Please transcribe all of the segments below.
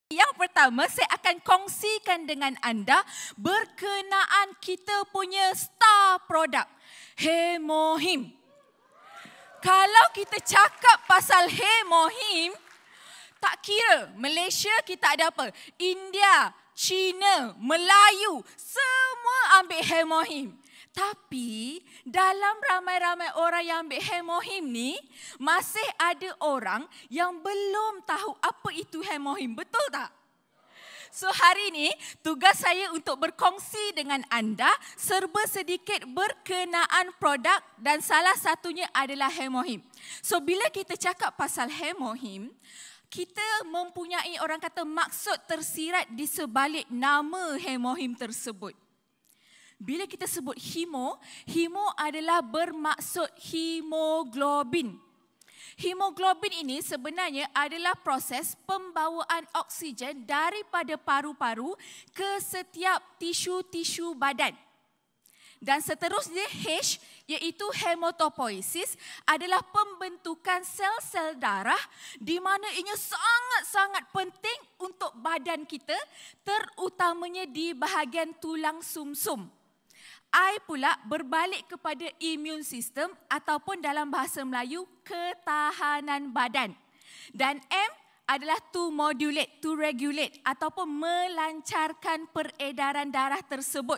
Yang pertama, saya akan kongsikan dengan anda berkenaan kita punya star produk, Hemohim. Kalau kita cakap pasal Hemohim, tak kira Malaysia kita ada apa? India, China, Melayu, semua ambil Hemohim. Tapi dalam ramai-ramai orang yang ambil Hemohim ni, masih ada orang yang belum tahu apa itu Hemohim. Betul tak? So hari ini tugas saya untuk berkongsi dengan anda serba sedikit berkenaan produk dan salah satunya adalah Hemohim. So bila kita cakap pasal Hemohim, kita mempunyai orang kata maksud tersirat di sebalik nama Hemohim tersebut. Bila kita sebut hemo adalah bermaksud hemoglobin. Hemoglobin ini sebenarnya adalah proses pembawaan oksigen daripada paru-paru ke setiap tisu-tisu badan. Dan seterusnya H iaitu hematopoiesis adalah pembentukan sel-sel darah di mana ianya sangat-sangat penting untuk badan kita, terutamanya di bahagian tulang sumsum. I pula berbalik kepada immune system ataupun dalam bahasa Melayu ketahanan badan. Dan M adalah to modulate, to regulate ataupun melancarkan peredaran darah tersebut.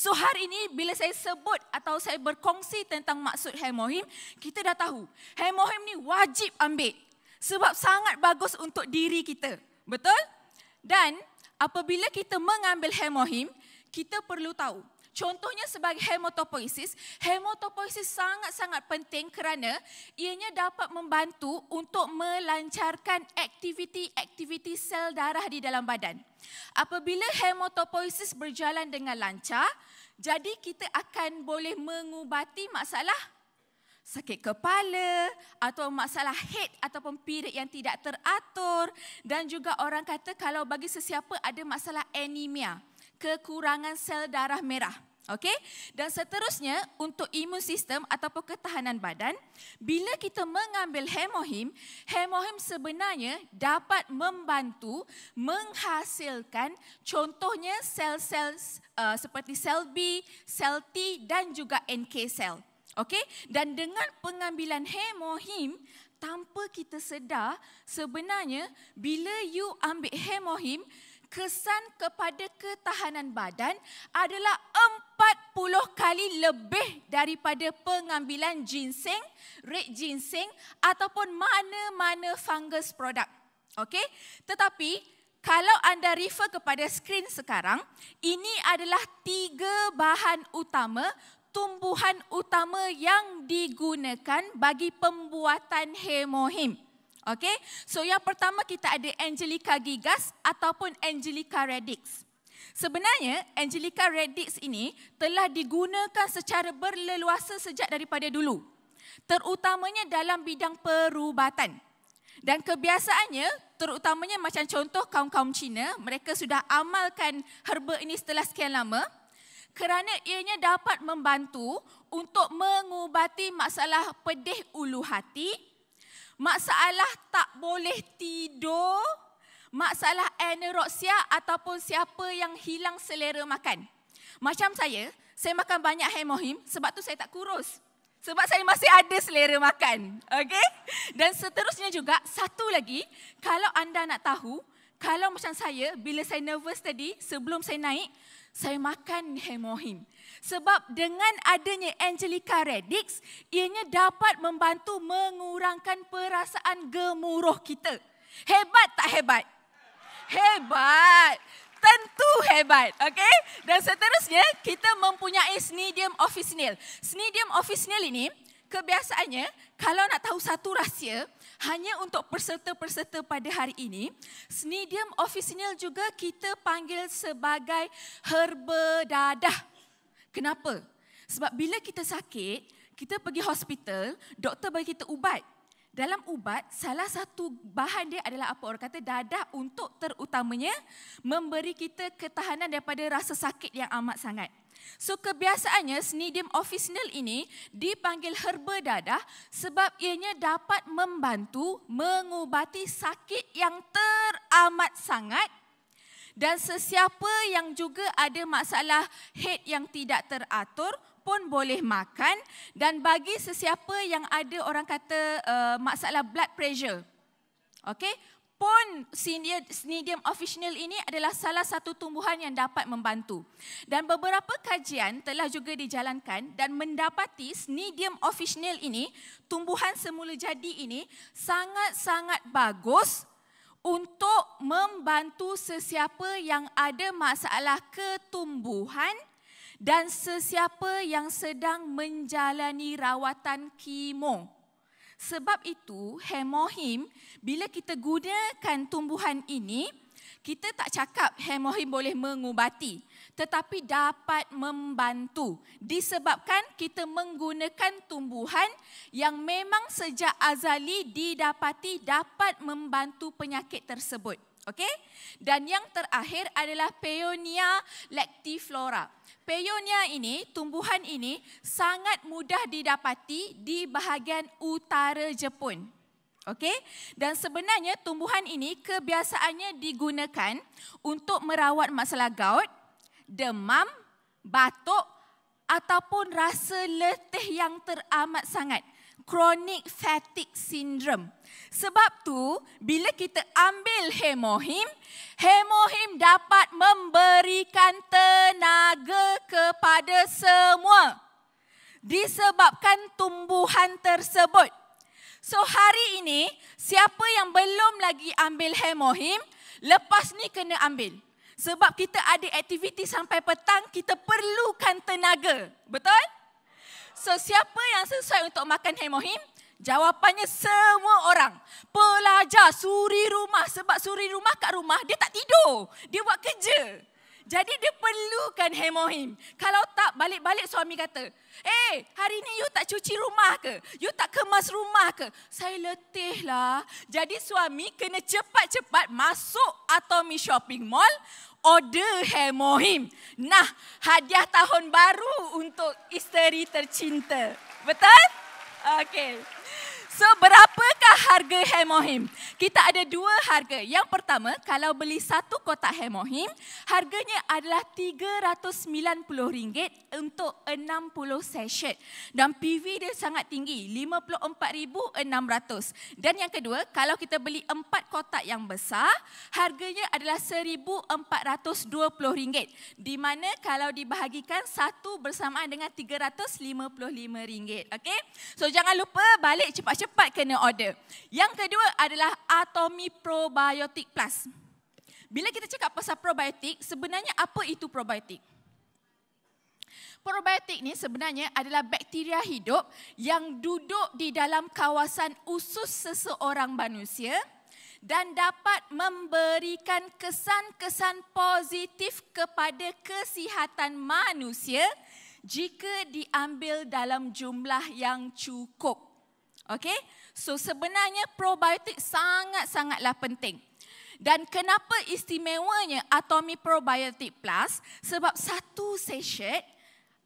So hari ini bila saya sebut atau saya berkongsi tentang maksud Hemohim, kita dah tahu Hemohim ni wajib ambil sebab sangat bagus untuk diri kita. Betul? Dan apabila kita mengambil Hemohim, kita perlu tahu. Contohnya sebagai hematopoiesis sangat-sangat penting kerana ianya dapat membantu untuk melancarkan aktiviti sel darah di dalam badan. Apabila hematopoiesis berjalan dengan lancar, jadi kita akan boleh mengubati masalah sakit kepala atau masalah head ataupun period yang tidak teratur, dan juga orang kata kalau bagi sesiapa ada masalah anemia, kekurangan sel darah merah. Okey? Dan seterusnya untuk imun sistem ataupun ketahanan badan, bila kita mengambil Hemohim sebenarnya dapat membantu menghasilkan contohnya sel-sel seperti sel B, sel T dan juga NK sel. Okey? Dan dengan pengambilan Hemohim, tanpa kita sedar, sebenarnya bila you ambil Hemohim, kesan kepada ketahanan badan adalah 40 kali lebih daripada pengambilan ginseng, red ginseng ataupun mana-mana fungus produk. Okey? Tetapi kalau anda refer kepada skrin sekarang, ini adalah 3 bahan utama, tumbuhan utama yang digunakan bagi pembuatan Hemohim. Okey, so yang pertama kita ada Angelica gigas ataupun Angelica radix. Sebenarnya Angelica radix ini telah digunakan secara berleluasa sejak daripada dulu, terutamanya dalam bidang perubatan. Dan kebiasaannya, terutamanya macam contoh kaum-kaum Cina, mereka sudah amalkan herba ini setelah sekian lama kerana ianya dapat membantu untuk mengubati masalah pedih ulu hati, masalah tak boleh tidur, masalah anoreksia ataupun siapa yang hilang selera makan. Macam saya makan banyak Hemohim sebab tu saya tak kurus. Sebab saya masih ada selera makan. Okey? Dan seterusnya juga, satu lagi, kalau anda nak tahu, kalau macam saya, bila saya nervous tadi, sebelum saya naik, saya makan Hemohim. Sebab dengan adanya Angelica radix, ianya dapat membantu mengurangkan perasaan gemuruh kita. Hebat tak hebat? Hebat. Tentu hebat. Okey? Dan seterusnya, kita mempunyai Cnidium officinale. Cnidium officinale ini, kebiasaannya, kalau nak tahu satu rahsia, hanya untuk peserta-peserta pada hari ini, Cnidium officinale juga kita panggil sebagai herba dadah. Kenapa? Sebab bila kita sakit, kita pergi hospital, doktor bagi kita ubat. dalam ubat, salah satu bahan dia adalah apa? Orang kata dadah untuk terutamanya memberi kita ketahanan daripada rasa sakit yang amat sangat. So kebiasaannya Cnidium officinale ini dipanggil herba dadah sebab ianya dapat membantu mengubati sakit yang teramat sangat, dan sesiapa yang juga ada masalah head yang tidak teratur pun boleh makan, dan bagi sesiapa yang ada orang kata masalah blood pressure, okey, pun Cnidium officinale ini adalah salah satu tumbuhan yang dapat membantu. Dan beberapa kajian telah juga dijalankan dan mendapati Cnidium officinale ini, tumbuhan semula jadi ini, sangat-sangat bagus untuk membantu sesiapa yang ada masalah ketumbuhan dan sesiapa yang sedang menjalani rawatan kemo. Sebab itu, hemohim, bila kita gunakan tumbuhan ini, kita tak cakap hemohim boleh mengubati, tetapi dapat membantu. Disebabkan kita menggunakan tumbuhan yang memang sejak azali didapati dapat membantu penyakit tersebut. Okey? Dan yang terakhir adalah Paeonia lactiflora. Paeonia ini, tumbuhan ini sangat mudah didapati di bahagian utara Jepun. Okey? Dan sebenarnya tumbuhan ini kebiasaannya digunakan untuk merawat masalah gout, demam, batuk ataupun rasa letih yang teramat sangat. Chronic fatigue syndrome. Sebab tu, bila kita ambil hemohim, hemohim dapat memberikan tenaga kepada semua disebabkan tumbuhan tersebut. So hari ini, siapa yang belum lagi ambil hemohim, lepas ni kena ambil. Sebab kita ada aktiviti sampai petang, kita perlukan tenaga. Betul? So siapa yang sesuai untuk makan hemohim? Jawapannya semua orang. Pelajar, suri rumah. Sebab suri rumah kat rumah, dia tak tidur. Dia buat kerja. Jadi dia perlukan hemohim. Kalau tak, balik-balik suami kata, hari ni you tak cuci rumah ke? You tak kemas rumah ke? Saya letih lah. Jadi suami kena cepat-cepat masuk Atomy Shopping Mall, order hemohim. Nah, hadiah tahun baru untuk isteri tercinta. Betul? Okey. So, berapakah harga hemohim? Kita ada dua harga. Yang pertama, kalau beli satu kotak hemohim, harganya adalah RM390 untuk 60 sachet. Dan PV dia sangat tinggi, 54,600. Dan yang kedua, kalau kita beli 4 kotak yang besar, harganya adalah RM1,420. Di mana kalau dibahagikan, satu bersamaan dengan RM355. Okey? So, jangan lupa balik cepat-cepat kena order. Yang kedua adalah Atomy Probiotic Plus. Bila kita cakap pasal probiotik, sebenarnya apa itu probiotik? Probiotik ni sebenarnya adalah bakteria hidup yang duduk di dalam kawasan usus seseorang manusia dan dapat memberikan kesan-kesan positif kepada kesihatan manusia jika diambil dalam jumlah yang cukup. Okey, so sebenarnya probiotik sangat-sangatlah penting. Dan kenapa istimewanya Atomy Probiotic Plus? Sebab satu sachet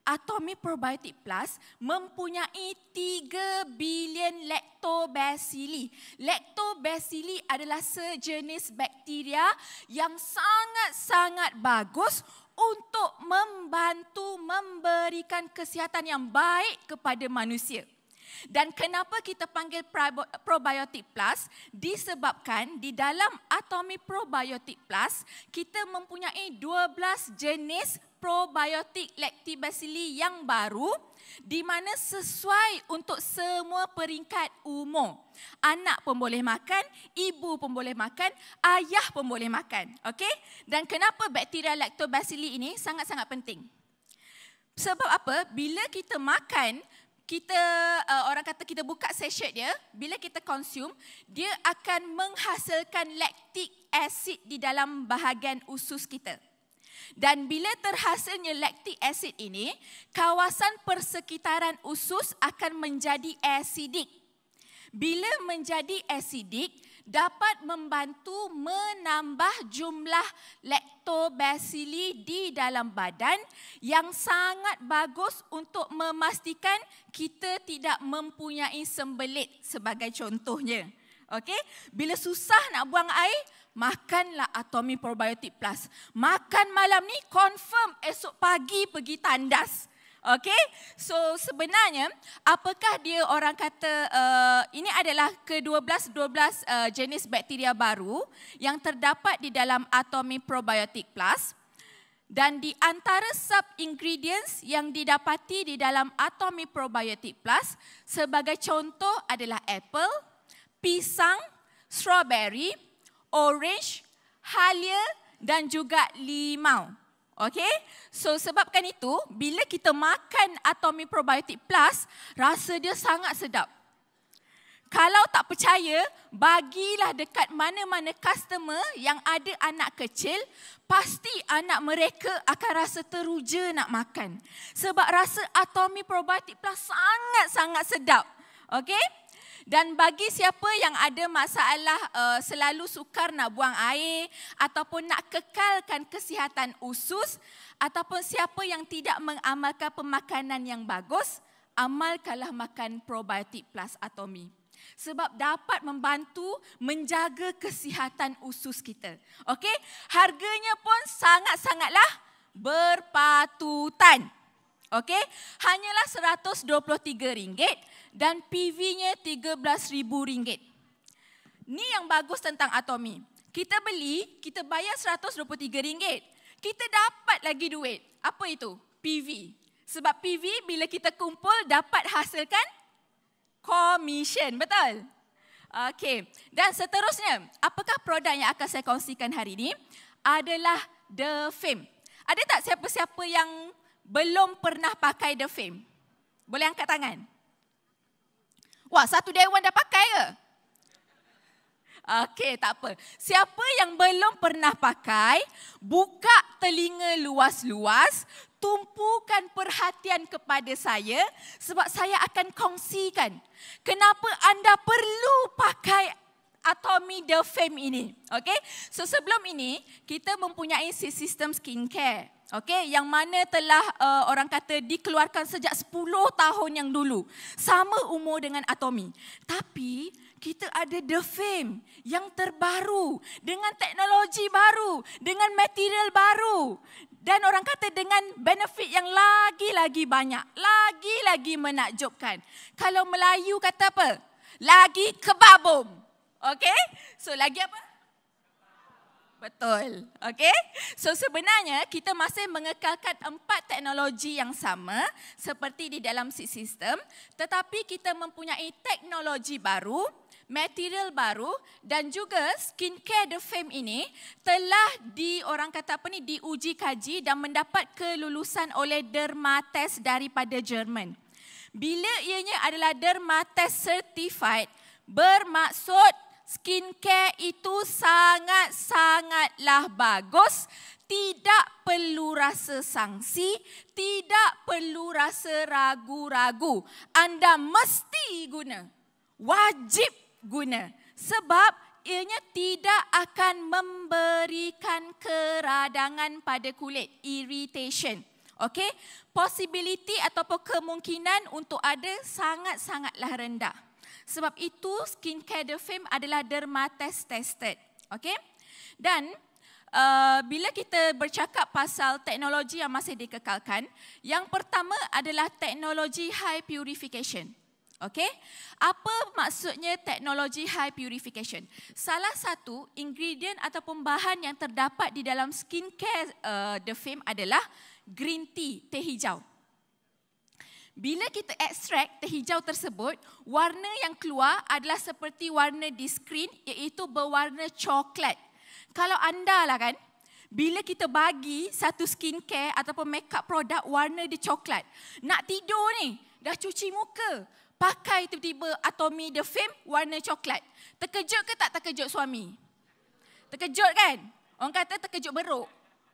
Atomy Probiotic Plus mempunyai 3 bilion lactobacilli. Lactobacilli adalah sejenis bakteria yang sangat-sangat bagus untuk membantu memberikan kesihatan yang baik kepada manusia. Dan kenapa kita panggil Probiotic Plus? Disebabkan di dalam Atomy Probiotic Plus, kita mempunyai 12 jenis probiotik lactobacilli yang baru di mana sesuai untuk semua peringkat umur. Anak pun boleh makan, ibu pun boleh makan, ayah pun boleh makan. Okey? Dan kenapa bakteria lactobacilli ini sangat-sangat penting? Sebab apa? Bila kita makan, kita orang kata kita buka sachet dia, bila kita consume, dia akan menghasilkan lactic acid di dalam bahagian usus kita. Dan bila terhasilnya lactic acid ini, kawasan persekitaran usus akan menjadi acidic. Bila menjadi acidic, dapat membantu menambah jumlah lactobacilli di dalam badan yang sangat bagus untuk memastikan kita tidak mempunyai sembelit sebagai contohnya. Okey, bila susah nak buang air, makanlah Atomy Probiotic Plus. Makan malam ni confirm esok pagi pergi tandas. Okey, so sebenarnya apakah dia orang kata ini adalah ke-12 jenis bakteria baru yang terdapat di dalam Atomy Probiotic Plus. Dan di antara sub-ingredients yang didapati di dalam Atomy Probiotic Plus sebagai contoh adalah apple, pisang, strawberry, orange, halia dan juga limau. Okey? So sebabkan itu, bila kita makan Atomy Probiotic Plus, rasa dia sangat sedap. Kalau tak percaya, bagilah dekat mana-mana customer yang ada anak kecil, pasti anak mereka akan rasa teruja nak makan. Sebab rasa Atomy Probiotic Plus sangat-sangat sedap. Okey? Dan bagi siapa yang ada masalah selalu sukar nak buang air ataupun nak kekalkan kesihatan usus ataupun siapa yang tidak mengamalkan pemakanan yang bagus, amalkanlah makan Probiotic Plus Atomy. Sebab dapat membantu menjaga kesihatan usus kita. Okey? Harganya pun sangat-sangatlah berpatutan. Okey, hanyalah RM123 dan PV-nya RM13,000. Ni yang bagus tentang Atomy. Kita beli, kita bayar RM123. Kita dapat lagi duit. Apa itu? PV. Sebab PV bila kita kumpul dapat hasilkan commission. Betul? Okey. Dan seterusnya, apakah produk yang akan saya kongsikan hari ini? Adalah The Fame. Ada tak siapa-siapa yang belum pernah pakai The Fame? Boleh angkat tangan? Wah, satu dewan dah pakai ke? Okey, tak apa. Siapa yang belum pernah pakai, buka telinga luas-luas, tumpukan perhatian kepada saya sebab saya akan kongsikan kenapa anda perlu pakai Atomy The Fame ini. Okey? So sebelum ini, kita mempunyai sistem skincare. Okey, yang mana telah orang kata dikeluarkan sejak 10 tahun yang dulu. Sama umur dengan Atomy. Tapi kita ada The Fame yang terbaru dengan teknologi baru, dengan material baru. Dan orang kata dengan benefit yang lagi-lagi banyak, lagi-lagi menakjubkan. Kalau Melayu kata apa? Lagi kebabum. Okey? So lagi apa? Betul. Okey? So sebenarnya kita masih mengekalkan 4 teknologi yang sama seperti di dalam sistem, tetapi kita mempunyai teknologi baru, material baru dan juga skincare The Fame ini telah diuji kaji dan mendapat kelulusan oleh Dermatest daripada Jerman. Bila ianya adalah Dermatest certified, bermaksud skincare itu sangat-sangatlah bagus, tidak perlu rasa sangsi, tidak perlu rasa ragu-ragu. Anda mesti guna, wajib guna sebab ianya tidak akan memberikan keradangan pada kulit, irritation. Okey, possibility ataupun kemungkinan untuk ada sangat-sangatlah rendah. Sebab itu skincare The Fame adalah Dermatest tested. Okey? Dan bila kita bercakap pasal teknologi yang masih dikekalkan, yang pertama adalah teknologi high purification. Okey? Apa maksudnya teknologi high purification? Salah satu ingredient ataupun bahan yang terdapat di dalam skincare The Fame adalah green tea, teh hijau. Bila kita ekstrak teh hijau tersebut, warna yang keluar adalah seperti warna di skrin, iaitu berwarna coklat. Kalau anda lah kan, bila kita bagi satu skincare ataupun makeup produk warna dia coklat, nak tidur ni, dah cuci muka, pakai tiba-tiba Atomy The Fame warna coklat. Terkejut ke tak terkejut suami? Terkejut kan? Orang kata terkejut beruk.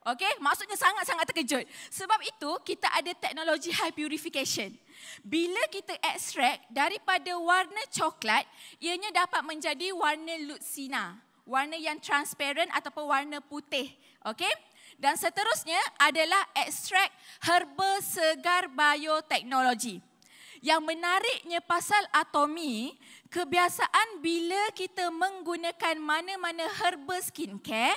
Okey, maksudnya sangat-sangat terkejut. Sebab itu kita ada teknologi high purification. Bila kita ekstrak daripada warna coklat, ianya dapat menjadi warna lutsina, warna yang transparent ataupun warna putih. Okey? Dan seterusnya adalah ekstrak herba segar bioteknologi. Yang menariknya pasal Atomy, kebiasaan bila kita menggunakan mana-mana herba skincare,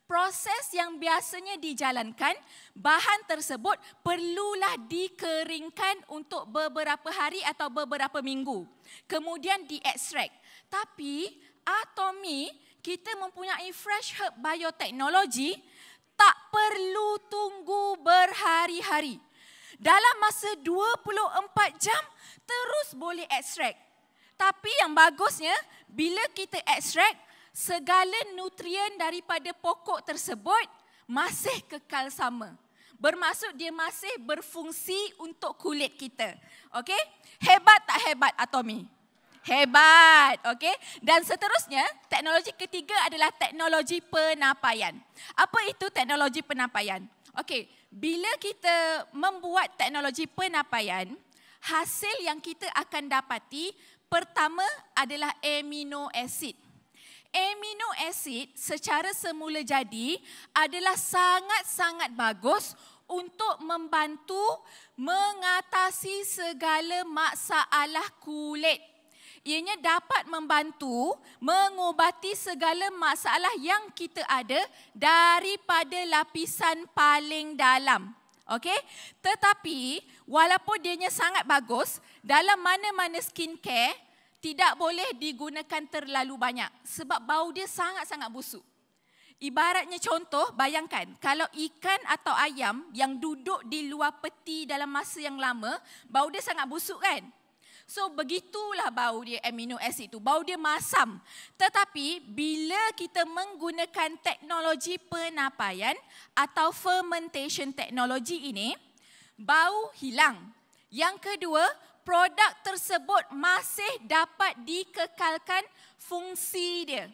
proses yang biasanya dijalankan, bahan tersebut perlulah dikeringkan untuk beberapa hari atau beberapa minggu. Kemudian diekstrak. Tapi Atomy, kita mempunyai fresh herb biotechnology, tak perlu tunggu berhari-hari. Dalam masa 24 jam terus boleh ekstrak. Tapi yang bagusnya, bila kita ekstrak, segala nutrien daripada pokok tersebut masih kekal sama. Bermaksud dia masih berfungsi untuk kulit kita. Okey? Hebat tak hebat Atomy? Hebat. Okey? Dan seterusnya, teknologi ketiga adalah teknologi penapaian. Apa itu teknologi penapaian? Okey, bila kita membuat teknologi penapaian, hasil yang kita akan dapati pertama adalah amino acid. Amino acid secara semula jadi adalah sangat-sangat bagus untuk membantu mengatasi segala masalah kulit. Ianya dapat membantu mengubati segala masalah yang kita ada daripada lapisan paling dalam. Okey? Tetapi walaupun dianya sangat bagus, dalam mana-mana skincare tidak boleh digunakan terlalu banyak sebab bau dia sangat-sangat busuk. Ibaratnya contoh, bayangkan kalau ikan atau ayam yang duduk di luar peti dalam masa yang lama, bau dia sangat busuk kan? So begitulah bau dia amino acid itu, bau dia masam. Tetapi bila kita menggunakan teknologi penapaian atau fermentation technology ini, bau hilang. Yang kedua, produk tersebut masih dapat dikekalkan fungsi dia.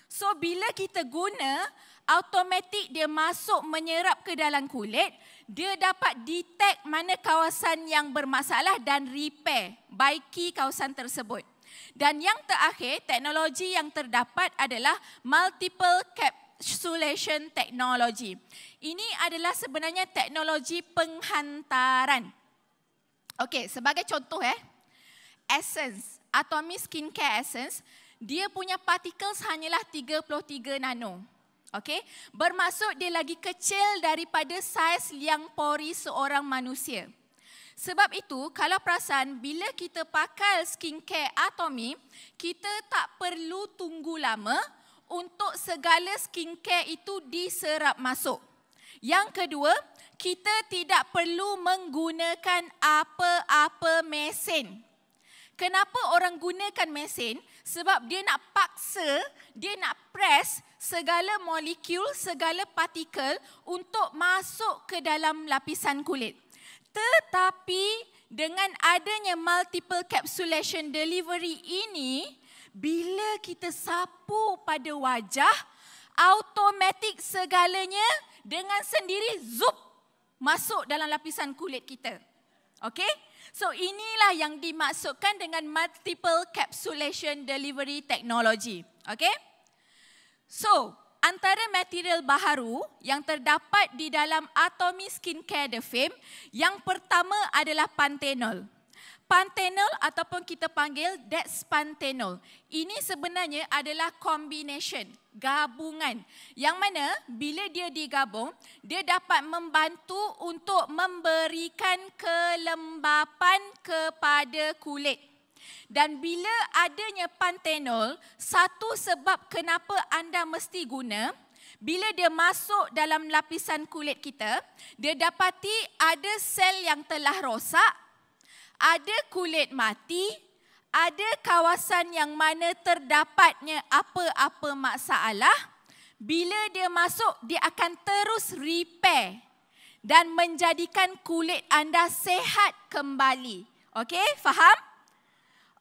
So bila kita guna, automatik dia masuk menyerap ke dalam kulit, dia dapat detect mana kawasan yang bermasalah dan repair, baiki kawasan tersebut. Dan yang terakhir, teknologi yang terdapat adalah multiple capsulation technology. Ini adalah sebenarnya teknologi penghantaran. Okey, sebagai contoh Essence, Atomy Skincare Essence, dia punya particles hanyalah 33 nano. Okey, bermaksud dia lagi kecil daripada saiz liang pori seorang manusia. Sebab itu, kalau perasan bila kita pakai skincare Atomy, kita tak perlu tunggu lama untuk segala skincare itu diserap masuk. Yang kedua, kita tidak perlu menggunakan apa-apa mesin. Kenapa orang gunakan mesin? Sebab dia nak paksa, dia nak press segala molekul, segala partikel untuk masuk ke dalam lapisan kulit. Tetapi dengan adanya multiple capsulation delivery ini, bila kita sapu pada wajah, automatik segalanya dengan sendiri zup masuk dalam lapisan kulit kita. Okey? So inilah yang dimaksudkan dengan multiple capsulation delivery technology. Okey? So, antara material baharu yang terdapat di dalam Atomy Skincare Derfame, yang pertama adalah panthenol. Panthenol ataupun kita panggil dexpanthenol. Ini sebenarnya adalah combination, gabungan. Yang mana bila dia digabung, dia dapat membantu untuk memberikan kelembapan kepada kulit. Dan bila adanya panthenol, satu sebab kenapa anda mesti guna, bila dia masuk dalam lapisan kulit kita, dia dapati ada sel yang telah rosak, ada kulit mati, ada kawasan yang mana terdapatnya apa-apa masalah. Bila dia masuk, dia akan terus repair dan menjadikan kulit anda sehat kembali. Okey, faham?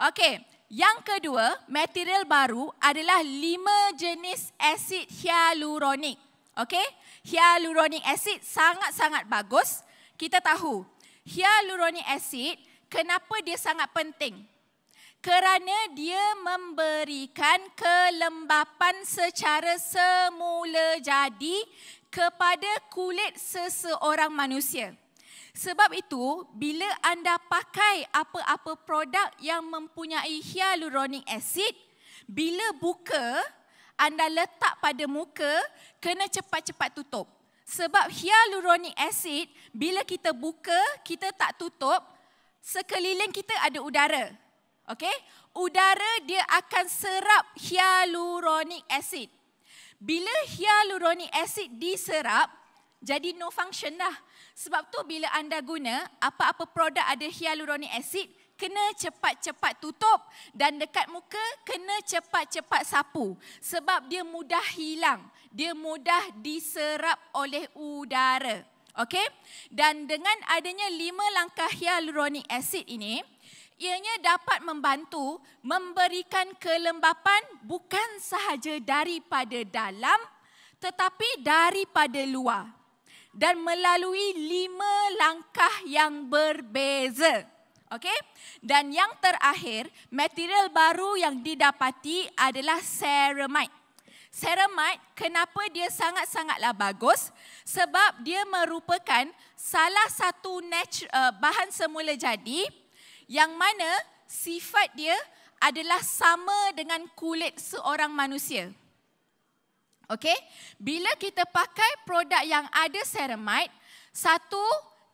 Okey, yang kedua, material baru adalah 5 jenis asid hyaluronik. Okey, hyaluronic acid sangat-sangat bagus. Kita tahu hyaluronic acid kenapa dia sangat penting? Kerana dia memberikan kelembapan secara semula jadi kepada kulit seseorang manusia. Sebab itu, bila anda pakai apa-apa produk yang mempunyai hyaluronic acid, bila buka, anda letak pada muka, kena cepat-cepat tutup. Sebab hyaluronic acid, bila kita buka, kita tak tutup, sekeliling kita ada udara. Okey, udara dia akan serap hyaluronic acid. Bila hyaluronic acid diserap, jadi no function dah. Sebab tu bila anda guna apa-apa produk ada hyaluronic acid, kena cepat-cepat tutup dan dekat muka kena cepat-cepat sapu. Sebab dia mudah hilang, dia mudah diserap oleh udara. Okey? Dan dengan adanya 5 langkah hyaluronic acid ini, ianya dapat membantu memberikan kelembapan bukan sahaja daripada dalam tetapi daripada luar dan melalui 5 langkah yang berbeza. Okey? Dan yang terakhir, material baru yang didapati adalah ceramide. Ceramide, kenapa dia sangat-sangatlah bagus? Sebab dia merupakan salah satu bahan semula jadi yang mana sifat dia adalah sama dengan kulit seorang manusia. Okey, bila kita pakai produk yang ada ceramide, satu,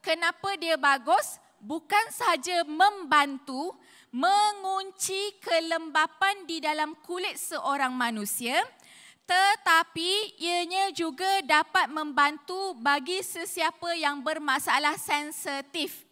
kenapa dia bagus? Bukan sahaja membantu mengunci kelembapan di dalam kulit seorang manusia, tetapi ianya juga dapat membantu bagi sesiapa yang bermasalah sensitif.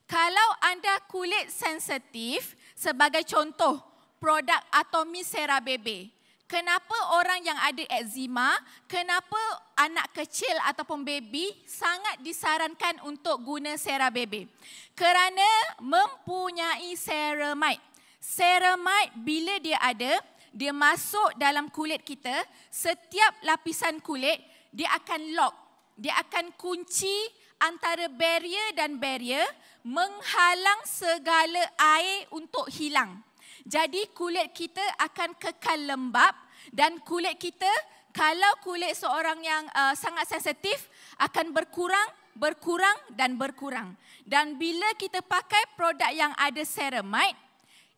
Kalau anda kulit sensitif, sebagai contoh, produk Atomy CeraVe. Kenapa orang yang ada eczema, kenapa anak kecil ataupun baby sangat disarankan untuk guna CeraVe? Kerana mempunyai ceramide. Ceramide bila dia ada, dia masuk dalam kulit kita, setiap lapisan kulit dia akan lock, dia akan kunci antara barrier dan barrier, menghalang segala air untuk hilang. Jadi kulit kita akan kekal lembap dan kulit kita, kalau kulit seorang yang sangat sensitif, akan berkurang dan berkurang. Dan bila kita pakai produk yang ada ceramide,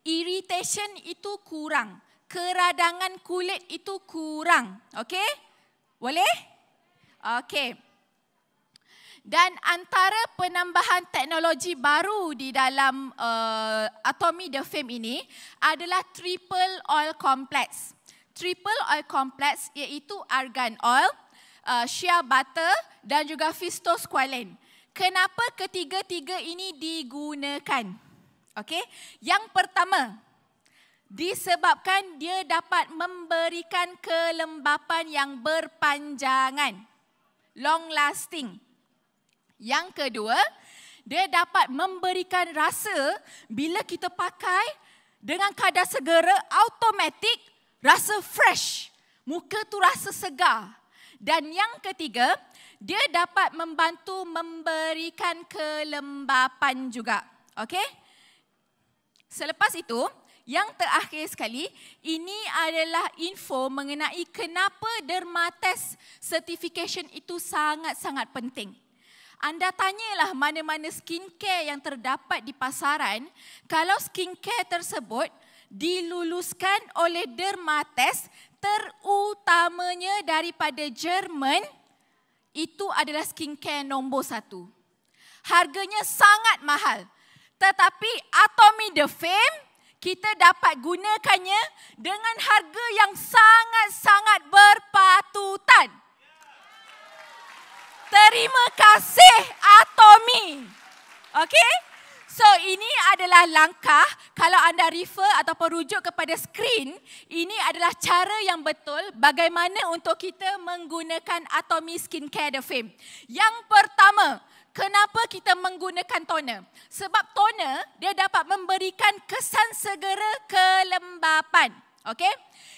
irritation itu kurang, keradangan kulit itu kurang. Okey? Boleh? Okey. Dan antara penambahan teknologi baru di dalam Atomy The Fame ini adalah triple oil complex. Triple oil complex iaitu argan oil, shea butter dan juga phytosqualane. Kenapa ketiga-tiga ini digunakan? Okey, yang pertama, disebabkan dia dapat memberikan kelembapan yang berpanjangan, long lasting. Yang kedua, dia dapat memberikan rasa bila kita pakai dengan kadar segera, automatik rasa fresh. Muka tu rasa segar. Dan yang ketiga, dia dapat membantu memberikan kelembapan juga. Okey? Selepas itu, yang terakhir sekali, ini adalah info mengenai kenapa Dermatest certification itu sangat-sangat penting. Anda tanyalah mana-mana skincare yang terdapat di pasaran, kalau skincare tersebut diluluskan oleh Dermatest, terutamanya daripada Jerman, itu adalah skincare nombor 1. Harganya sangat mahal. Tetapi Atomy The Fame, kita dapat gunakannya dengan harga yang sangat-sangat berpatutan. Terima kasih Atomy. Okey? So ini adalah langkah, kalau anda refer ataupun rujuk kepada skrin, ini adalah cara yang betul bagaimana untuk kita menggunakan Atomy Skincare The Fame. Yang pertama, kenapa kita menggunakan toner? Sebab toner dia dapat memberikan kesan segera kelembapan. Okey?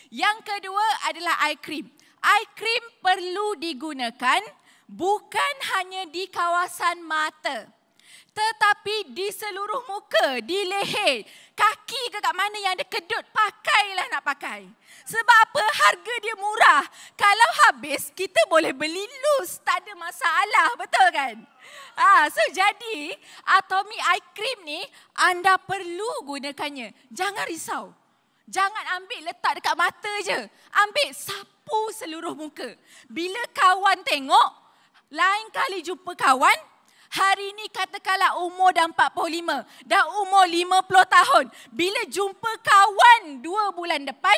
Yang kedua adalah eye cream. eye cream perlu digunakan bukan hanya di kawasan mata, tetapi di seluruh muka, di leher, kaki ke kat mana yang ada kedut, pakailah nak pakai. Sebab apa? Harga dia murah. Kalau habis, kita boleh beli loose, tak ada masalah, betul kan? So jadi, Atomy Eye Cream ni anda perlu gunakannya. Jangan risau. Jangan ambil letak dekat mata je. Ambil sapu seluruh muka. Bila kawan tengok, lain kali jumpa kawan, hari ni katakanlah umur dah 45, dah umur 50 tahun. Bila jumpa kawan 2 bulan depan,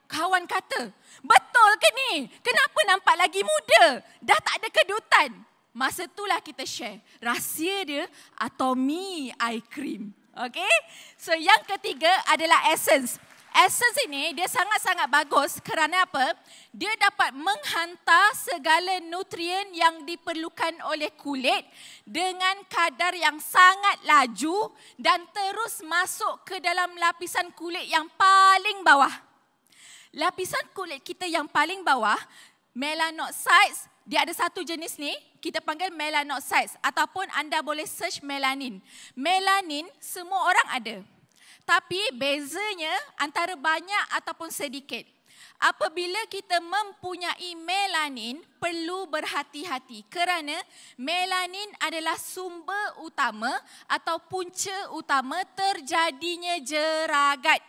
kawan kata, betul ke ni? Kenapa nampak lagi muda? Dah tak ada kedutan. Masa itulah kita share. Rahsia dia Atomy Eye Cream. Okay? So yang ketiga adalah essence. Essence ini dia sangat-sangat bagus kerana apa? Dia dapat menghantar segala nutrien yang diperlukan oleh kulit dengan kadar yang sangat laju dan terus masuk ke dalam lapisan kulit yang paling bawah. Lapisan kulit kita yang paling bawah, melanocytes, dia ada satu jenis ni, kita panggil melanocytes ataupun anda boleh search melanin. Melanin semua orang ada. Tapi bezanya antara banyak ataupun sedikit. Apabila kita mempunyai melanin, perlu berhati-hati kerana melanin adalah sumber utama atau punca utama terjadinya jerawat.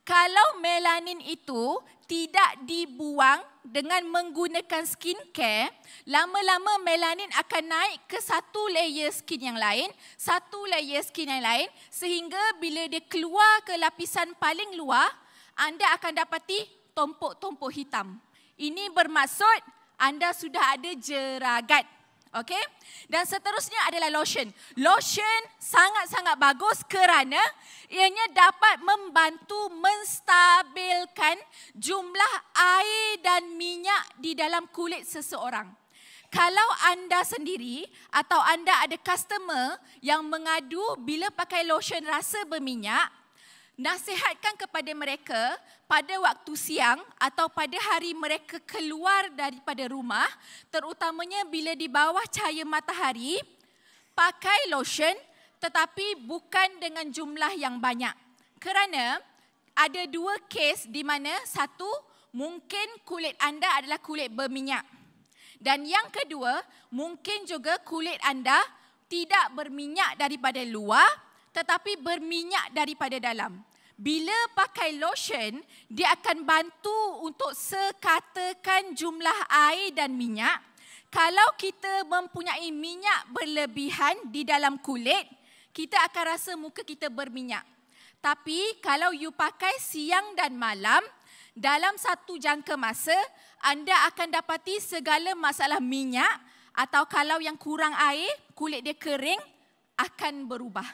Kalau melanin itu tidak dibuang dengan menggunakan skincare, lama-lama melanin akan naik ke satu layer skin yang lain, satu layer skin yang lain, sehingga bila dia keluar ke lapisan paling luar, anda akan dapati tumpuk-tumpuk hitam. Ini bermaksud anda sudah ada jerawat. Okey? Dan seterusnya adalah lotion. Lotion sangat-sangat bagus kerana ianya dapat membantu menstabilkan jumlah air dan minyak di dalam kulit seseorang. Kalau anda sendiri atau anda ada customer yang mengadu bila pakai lotion rasa berminyak, nasihatkan kepada mereka pada waktu siang atau pada hari mereka keluar daripada rumah, terutamanya bila di bawah cahaya matahari, pakai lotion tetapi bukan dengan jumlah yang banyak. Kerana ada 2 kes di mana satu, mungkin kulit anda adalah kulit berminyak. Dan yang kedua, mungkin juga kulit anda tidak berminyak daripada luar tetapi berminyak daripada dalam. Bila pakai lotion, dia akan bantu untuk sekatakan jumlah air dan minyak. Kalau kita mempunyai minyak berlebihan di dalam kulit, kita akan rasa muka kita berminyak. Tapi kalau you pakai siang dan malam, dalam satu jangka masa, anda akan dapati segala masalah minyak atau kalau yang kurang air, kulit dia kering, akan berubah.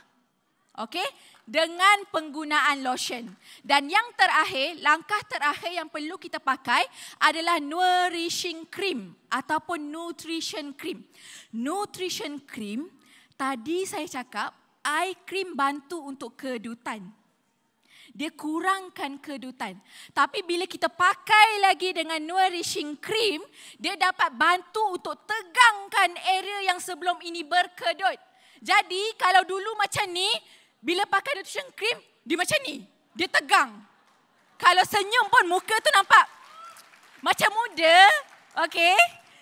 Okey? Dengan penggunaan lotion. Dan yang terakhir, langkah terakhir yang perlu kita pakai adalah nourishing cream ataupun nutrition cream. Nutrition cream, tadi saya cakap, eye cream bantu untuk kedutan. Dia kurangkan kedutan. Tapi bila kita pakai lagi dengan nourishing cream, dia dapat bantu untuk tegangkan area yang sebelum ini berkedut. Jadi kalau dulu macam ni, bila pakai nutrition cream, dia macam ni. Dia tegang. Kalau senyum pun muka tu nampak macam muda. Okay?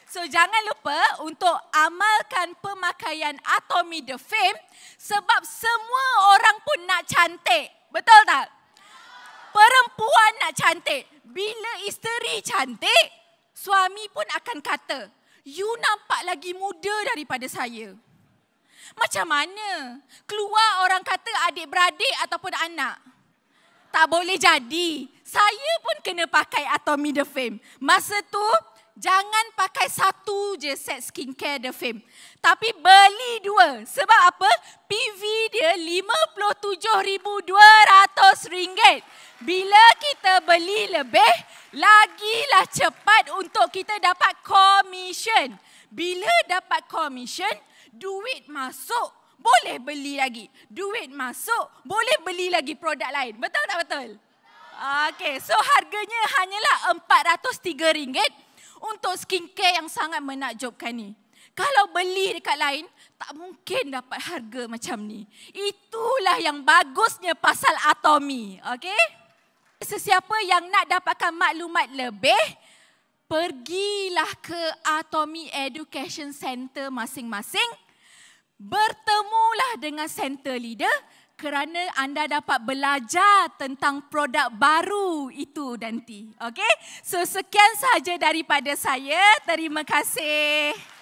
So jangan lupa untuk amalkan pemakaian Atomy The Fame sebab semua orang pun nak cantik. Betul tak? Perempuan nak cantik. Bila isteri cantik, suami pun akan kata, you nampak lagi muda daripada saya. Macam mana? Keluar orang kata adik-beradik ataupun anak. Tak boleh jadi. Saya pun kena pakai Atomy The Fame. Masa tu, jangan pakai satu je set skincare The Fame. Tapi beli 2. Sebab apa? PV dia RM57,200. Bila kita beli lebih, lagilah cepat untuk kita dapat komisen. Bila dapat komisen, duit masuk, boleh beli lagi. Duit masuk, boleh beli lagi produk lain. Betul tak betul? Okey, so harganya hanyalah RM403 untuk skincare yang sangat menakjubkan ni. Kalau beli dekat lain, tak mungkin dapat harga macam ni. Itulah yang bagusnya pasal Atomy. Okey? Sesiapa yang nak dapatkan maklumat lebih, pergilah ke Atomy Education Center masing-masing. Bertemulah dengan center leader kerana anda dapat belajar tentang produk baru itu nanti. Okey? So sekian sahaja daripada saya. Terima kasih.